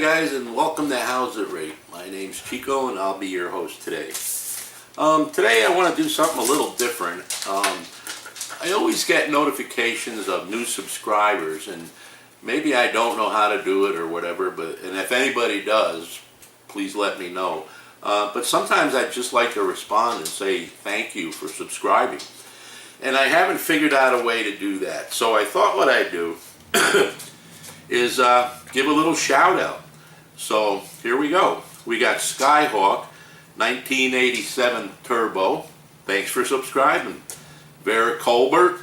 guys, and welcome to How's It Rate. My name's Chico and I'll be your host today. Today I want to do something a little different. I always get notifications of new subscribers, and maybe I don't know how to do it or whatever, and if anybody does, please let me know. But sometimes I'd just like to respond and say thank you for subscribing. And I haven't figured out a way to do that. So I thought what I'd do is give a little shout out. So here we go. We got Skyhawk 1987 Turbo. Thanks for subscribing. Vera Colbert,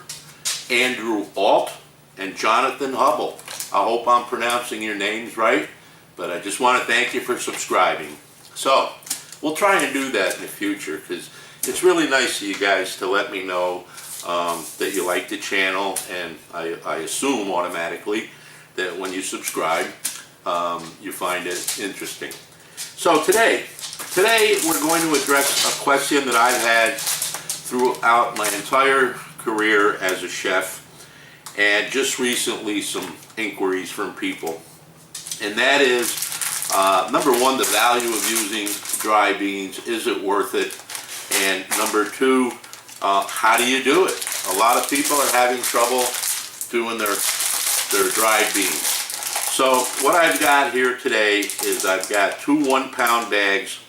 Andrew Alt, and Jonathan Hubble. I hope I'm pronouncing your names right, but I just want to thank you for subscribing. So we'll try and do that in the future, because it's really nice of you guys to let me know that you like the channel, and I assume automatically that when you subscribe, you find it interesting. So today we're going to address a question that I've had throughout my entire career as a chef, and just recently some inquiries from people. And that is, number one, the value of using dry beans. Is it worth it? And number two, how do you do it? A lot of people are having trouble doing their dried beans. So what I've got here today is I've got two 12-ounce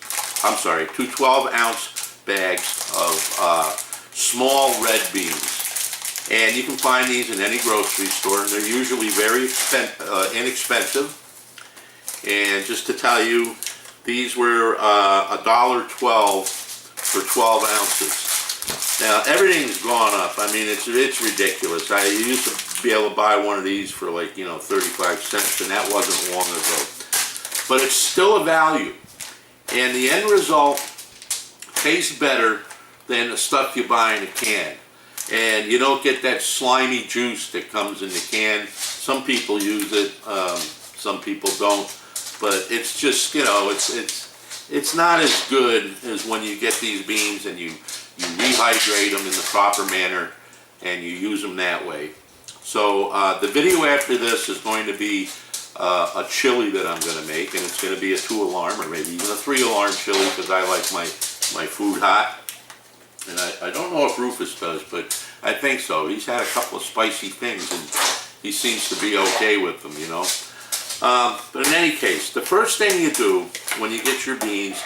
bags of small red beans. And you can find these in any grocery store, and they're usually very inexpensive. And just to tell you, these were $1.12 for 12 ounces. Now everything's gone up. I mean, it's ridiculous. I used to be able to buy one of these for 35 cents, and that wasn't long ago. But it's still a value, and the end result tastes better than the stuff you buy in a can. And you don't get that slimy juice that comes in the can. Some people use it, some people don't. But it's just, it's not as good as when you get these beans and you rehydrate them in the proper manner and you use them that way. So the video after this is going to be a chili that I'm going to make, and it's going to be a 2-alarm or maybe even a 3-alarm chili, because I like my food hot. And I don't know if Rufus does, but I think so. He's had a couple of spicy things and he seems to be okay with them, But in any case, the first thing you do when you get your beans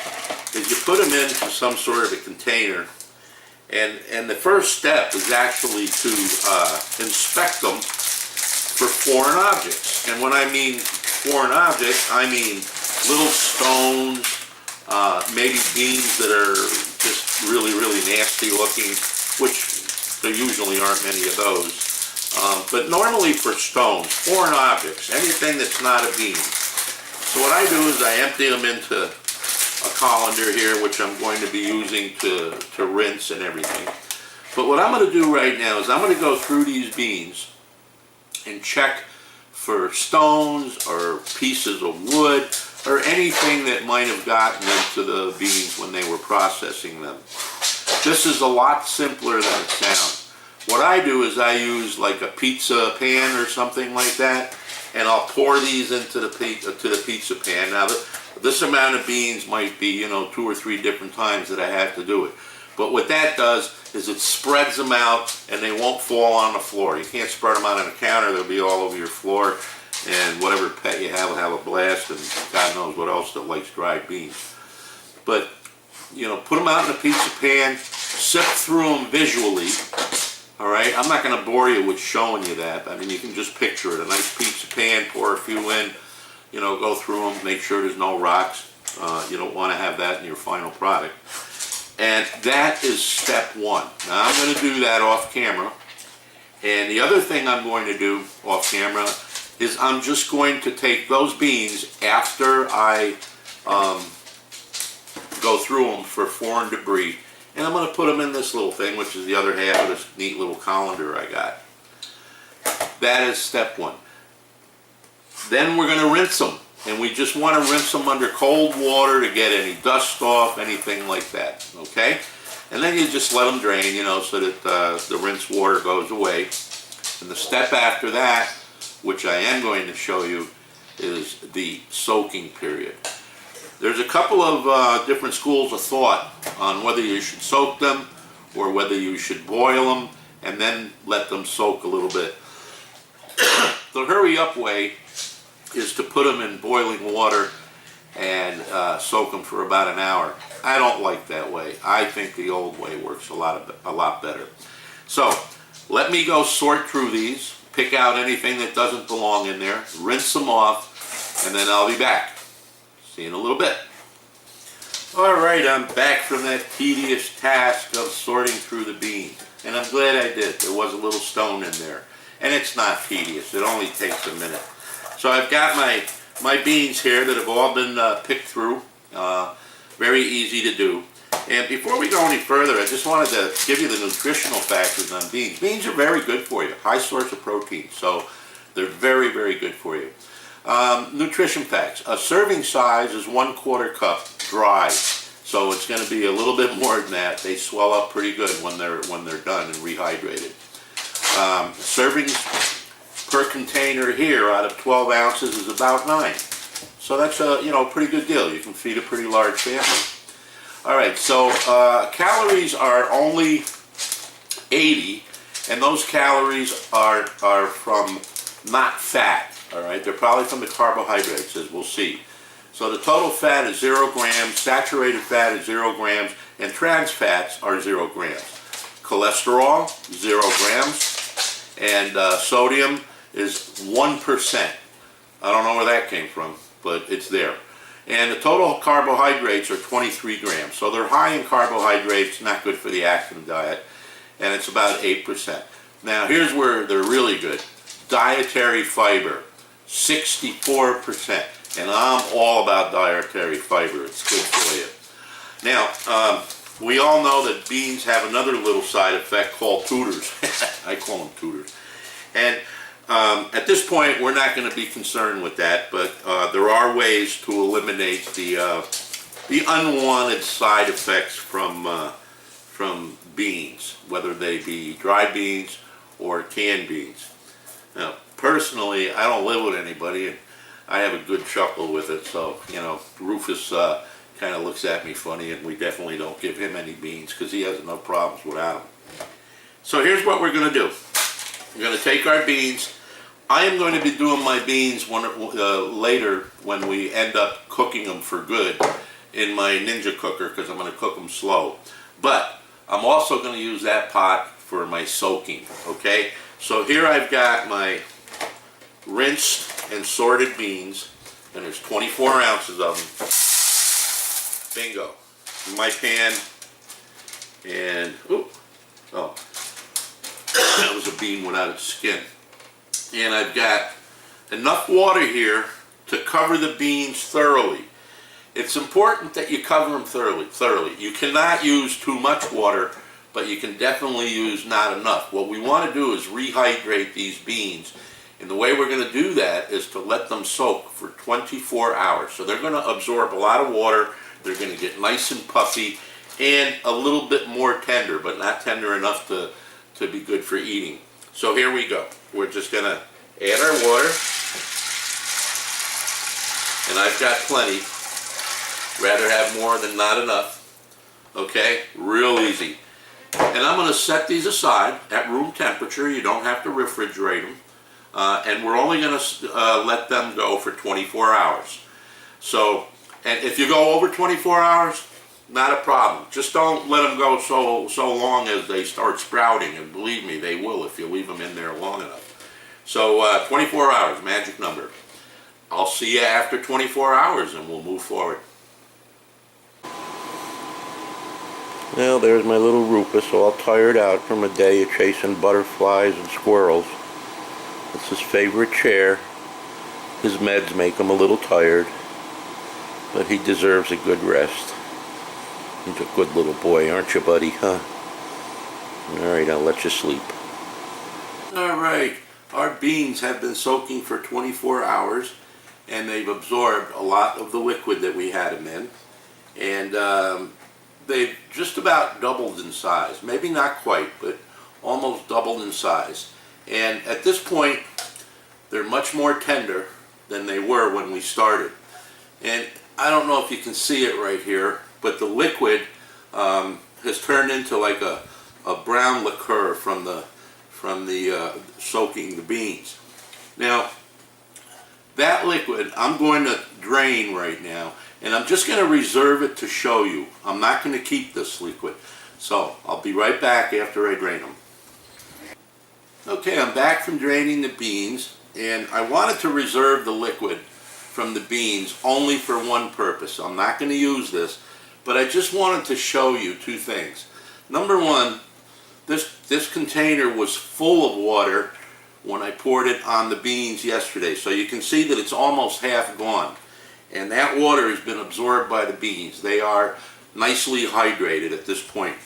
is you put them into some sort of a container. And the first step is actually to inspect them for foreign objects. And when I mean foreign objects, I mean little stones, maybe beans that are just really, really nasty looking, which there usually aren't many of those. But normally for stones, foreign objects, anything that's not a bean. So what I do is I empty them into a colander here, which I'm going to be using to rinse and everything. But what I'm going to do right now is I'm going to go through these beans and check for stones or pieces of wood or anything that might have gotten into the beans when they were processing them. This is a lot simpler than it sounds. What I do is I use like a pizza pan or something like that, and I'll pour these into the pizza pan. Now this amount of beans might be 2 or 3 different times that I have to do it. But what that does is it spreads them out and they won't fall on the floor. You can't spread them out on the counter, they'll be all over your floor, and whatever pet you have will have a blast, and God knows what else that likes dried beans. But put them out in a pizza pan, sift through them visually. Alright, I'm not going to bore you with showing you that. I mean, you can just picture it. A nice pizza pan, pour a few in, go through them, make sure there's no rocks. You don't want to have that in your final product. And that is step one. Now I'm going to do that off camera. And the other thing I'm going to do off camera is I'm just going to take those beans after I go through them for foreign debris, and I'm going to put them in this little thing, which is the other half of this neat little colander I got. That is step one. Then we're going to rinse them, and we just want to rinse them under cold water to get any dust off, anything like that, okay? And then you just let them drain, so that the rinse water goes away. And the step after that, which I am going to show you, is the soaking period. There's a couple of different schools of thought on whether you should soak them or whether you should boil them and then let them soak a little bit. The hurry up way is to put them in boiling water and soak them for about an hour. I don't like that way. I think the old way works a lot better. So let me go sort through these, pick out anything that doesn't belong in there, rinse them off, and then I'll be back. See you in a little bit. Alright, I'm back from that tedious task of sorting through the beans. And I'm glad I did. There was a little stone in there. And it's not tedious. It only takes a minute. So I've got my beans here that have all been picked through. Very easy to do. And before we go any further, I just wanted to give you the nutritional factors on beans. Beans are very good for you. High source of protein. So they're very, very good for you. Nutrition facts. A serving size is 1/4 cup dry. So it's going to be a little bit more than that. They swell up pretty good when they're done and rehydrated. Servings per container here out of 12 ounces is about 9. So that's a pretty good deal. You can feed a pretty large family. All right, so calories are only 80, and those calories are from not fat. All right, they're probably from the carbohydrates, as we'll see. So the total fat is 0 grams, saturated fat is 0 grams, and trans fats are 0 grams. Cholesterol, 0 grams, and sodium is 1%. I don't know where that came from, but it's there. And the total carbohydrates are 23 grams. So they're high in carbohydrates, not good for the Atkins diet, and it's about 8%. Now here's where they're really good. Dietary fiber, 64%. And I'm all about dietary fiber. It's good for you. Now, we all know that beans have another little side effect called tutors. I call them tutors. And at this point, we're not going to be concerned with that, but there are ways to eliminate the unwanted side effects from beans, whether they be dried beans or canned beans. Now, personally, I don't live with anybody, and I have a good chuckle with it, so, Rufus kind of looks at me funny, and we definitely don't give him any beans because he has enough problems without them. So here's what we're going to do. We're going to take our beans. I am going to be doing my beans later when we end up cooking them for good in my Ninja cooker because I'm going to cook them slow. But I'm also going to use that pot for my soaking, okay? So here I've got my rinsed and sorted beans, and there's 24 ounces of them. Bingo. In my pan, and that was a bean without its skin. And I've got enough water here to cover the beans thoroughly. It's important that you cover them thoroughly. You cannot use too much water, but you can definitely use not enough. What we want to do is rehydrate these beans. And the way we're going to do that is to let them soak for 24 hours. So they're going to absorb a lot of water. They're going to get nice and puffy and a little bit more tender, but not tender enough to be good for eating. So here we go. We're just going to add our water. And I've got plenty. Rather have more than not enough. Okay? Real easy. And I'm going to set these aside at room temperature. You don't have to refrigerate them. And we're only going to let them go for 24 hours. So, and if you go over 24 hours, not a problem. Just don't let them go so long as they start sprouting, and believe me, they will if you leave them in there long enough. So 24 hours, magic number. I'll see you after 24 hours and we'll move forward. Well, there's my little Rufus, all tired out from a day of chasing butterflies and squirrels. It's his favorite chair. His meds make him a little tired, but he deserves a good rest. He's a good little boy, aren't you, buddy, huh? Alright, I'll let you sleep. Alright, our beans have been soaking for 24 hours, and they've absorbed a lot of the liquid that we had them in. And they've just about doubled in size. Maybe not quite, but almost doubled in size. And at this point, they're much more tender than they were when we started. And I don't know if you can see it right here, but the liquid has turned into like a brown liqueur from the soaking the beans. Now, that liquid I'm going to drain right now, and I'm just going to reserve it to show you. I'm not going to keep this liquid. So I'll be right back after I drain them. Okay, I'm back from draining the beans, and I wanted to reserve the liquid from the beans only for one purpose. I'm not going to use this, but I just wanted to show you two things. Number one, this container was full of water when I poured it on the beans yesterday. So you can see that it's almost half gone. And that water has been absorbed by the beans. They are nicely hydrated at this point.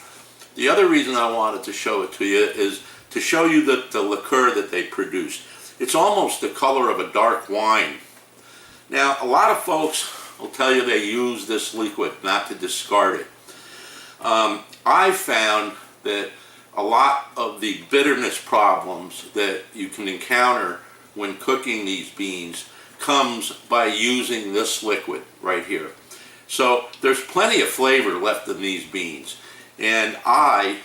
The other reason I wanted to show it to you is to show you the liqueur that they produced. It's almost the color of a dark wine. Now, a lot of folks will tell you they use this liquid, not to discard it. I found that a lot of the bitterness problems that you can encounter when cooking these beans comes by using this liquid right here. So there's plenty of flavor left in these beans. And I,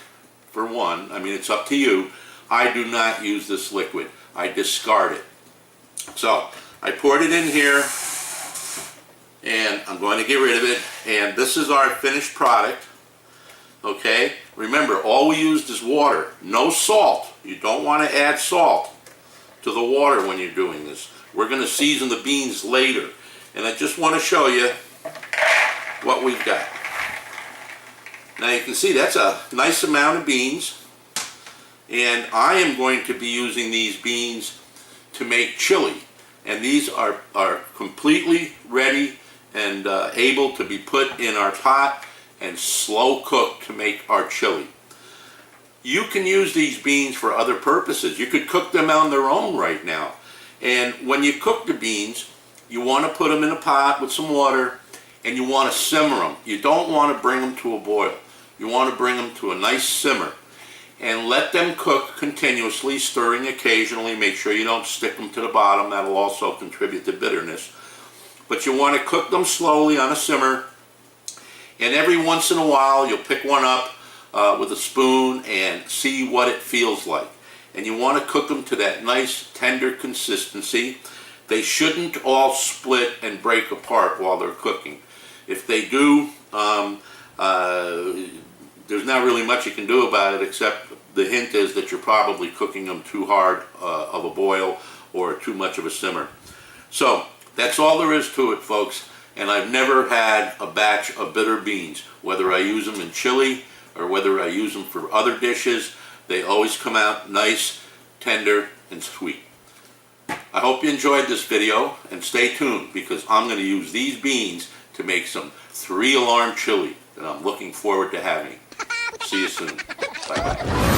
for one, I mean it's up to you, I do not use this liquid. I discard it. So I poured it in here, and I'm going to get rid of it. And this is our finished product. Okay, remember, all we used is water, no salt. You don't want to add salt to the water when you're doing this. We're going to season the beans later. And I just want to show you what we've got. Now you can see that's a nice amount of beans. And I am going to be using these beans to make chili. And these are completely ready and able to be put in our pot and slow cooked to make our chili. You can use these beans for other purposes. You could cook them on their own right now. And when you cook the beans, you want to put them in a pot with some water, and you want to simmer them. You don't want to bring them to a boil. You want to bring them to a nice simmer and let them cook continuously, stirring occasionally. Make sure you don't stick them to the bottom. That'll also contribute to bitterness. But you want to cook them slowly on a simmer. And every once in a while, you'll pick one up with a spoon and see what it feels like. And you want to cook them to that nice, tender consistency. They shouldn't all split and break apart while they're cooking. If they do, there's not really much you can do about it, except the hint is that you're probably cooking them too hard of a boil or too much of a simmer. So that's all there is to it, folks. And I've never had a batch of bitter beans. Whether I use them in chili or whether I use them for other dishes, they always come out nice, tender, and sweet. I hope you enjoyed this video, and stay tuned because I'm going to use these beans to make some 3-alarm chili that I'm looking forward to having. See you soon. Bye-bye.